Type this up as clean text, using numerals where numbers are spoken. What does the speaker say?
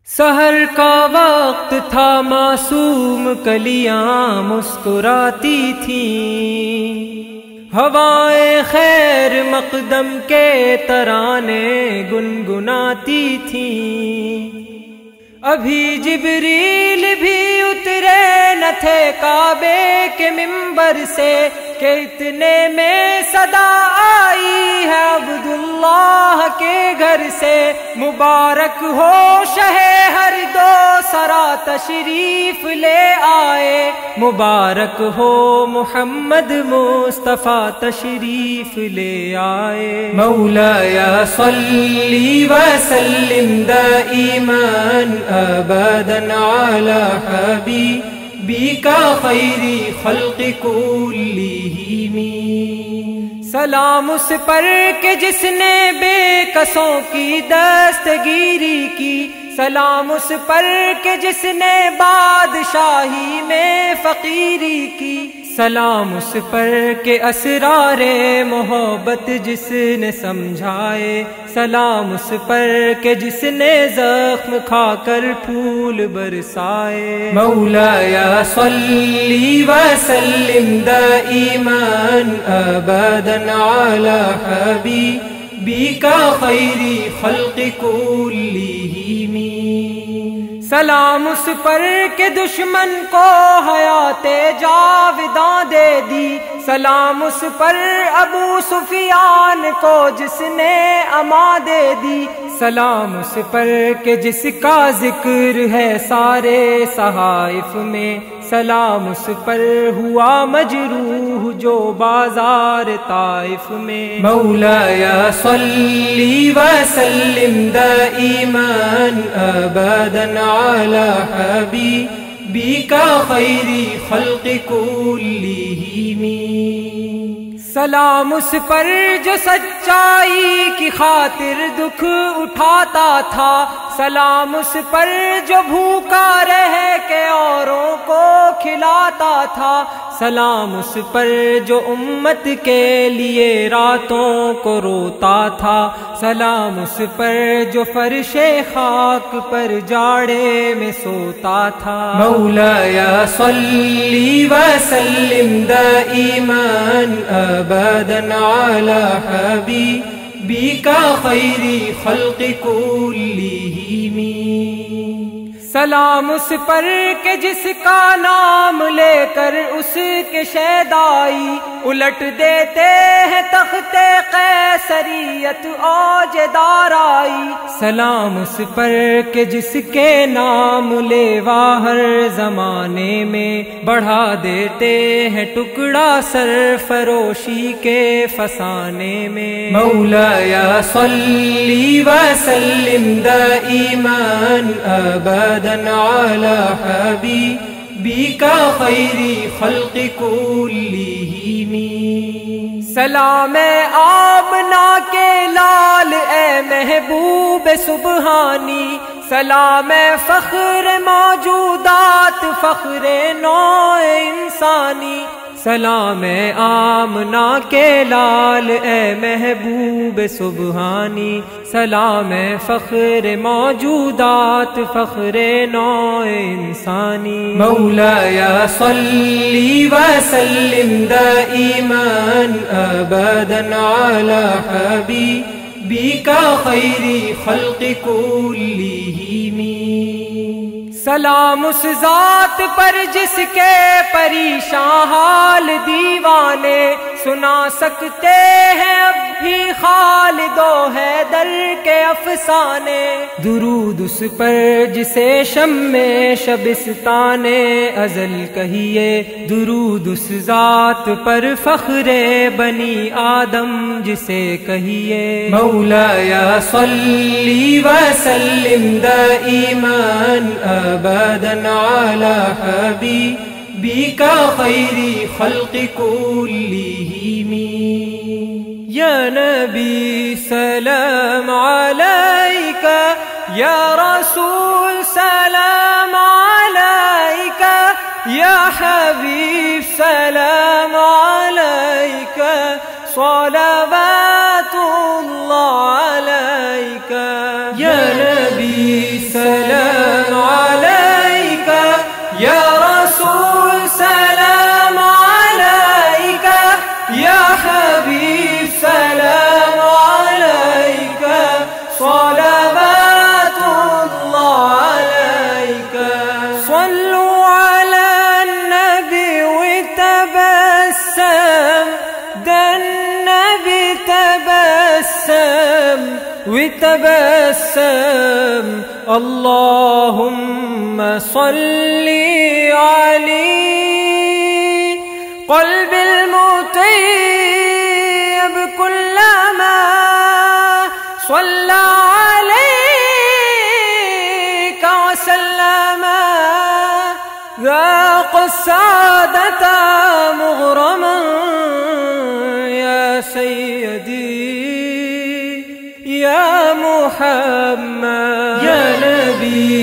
سحر کا وقت تھا، معصوم کلیاں مسکراتی تھیں، ہوائیں خیر مقدم کے ترانے گنگناتی تھیں۔ ابھی جبریل بھی اترے نہ تھے کعبے کے منبر سے کہ اتنے میں صدا آئی ہے عبداللہ کے گھر سے۔ مبارک ہو شہ ہر دو سرا تشریف لے آئے، مبارک ہو محمد مصطفیٰ تشریف لے آئے۔ مولایا صلی وسلم دائما ابدا علی حبیبک خیر خلق کلہم۔ سلام اس پر کہ جس نے بے کسوں کی دستگیری کی، سلام اس پر کہ جس نے بادشاہی میں فقیری کی، سلام اس پر کہ اسرار محبت جس نے سمجھائے، سلام اس پر کہ جس نے زخم کھا کر پھول برسائے۔ مولایا صلی وسلم دائما ابدا علی حبیبک خیر خلق کلہم۔ سلام اس پر کہ دشمن کو حیات جاوداں دے دی، سلام اس پر ابو سفیان کو جس نے اما دے دی، سلام اس پر کہ جس کا ذکر ہے سارے صحائف میں، سلام اس پر ہوا مجروح جو بازار طائف میں۔ مولایا صلی وسلم دائما ابدا علی حبیبک خیر خلق کلہم۔ سلام اس پر جو سچائی کی خاطر دکھ اٹھاتا تھا، سلام اس پر جو بھوکا رہ کے اوروں کو کھلاتا تھا، سلام اس پر جو امت کے لیے راتوں کو روتا تھا، سلام اس پر جو فرش خاک پر جاڑے میں سوتا تھا۔ مولایا صلی وسلم دائما ابدا علی حبیبک خیر خلق کلہم۔ سلام اس پر کہ جس کا نام لے کر اس کے شیدائی الٹ دیتے ہیں تخت قیصریت اوج دارائی، سلام اس پر کہ جس کے نام لیوا ہر زمانے میں بڑھا دیتے ہیں ٹکڑا سرفروشی کے فسانے میں۔ مولایا صلی وسلم دائما ابدا علی حبیبک خیر خلق کلہم۔ سلام آمنہ کے لال اے محبوب سبحانی، سلام فخر موجودات فخر نوع انسانی، سلام آمنہ کے لال اے محبوب سبحانی، سلام فخر موجودات فخر نوع انسانی۔ مولایا صلی وسلم دائما ابدا علی حبیبک خیر خلق کلہم۔ سلام اس ذات پر جس کے پریشان حال دیوانے سنا سکتے ہیں اب بھی خالد و حیدر کے افسانے۔ درود اس پر جسے شمع شبستان ازل کہیے، درود اس ذات پر فخر بنی آدم جسے کہیے۔ مولایا صلی وسلم دائما ابدا علی حبیبک خیر خلق کلہم۔ یا نبی سلام علیک، یا رسول سلام علیک، یا حبیب سلام علیک، صلوات اللہ علیک۔ یا نبی سلام وتبسم. اللهم صل عليه. قلبي المطيب كلما صلى عليك وسلم ذاق السعادة مغرما يا سيدي يا محمد. يا نبي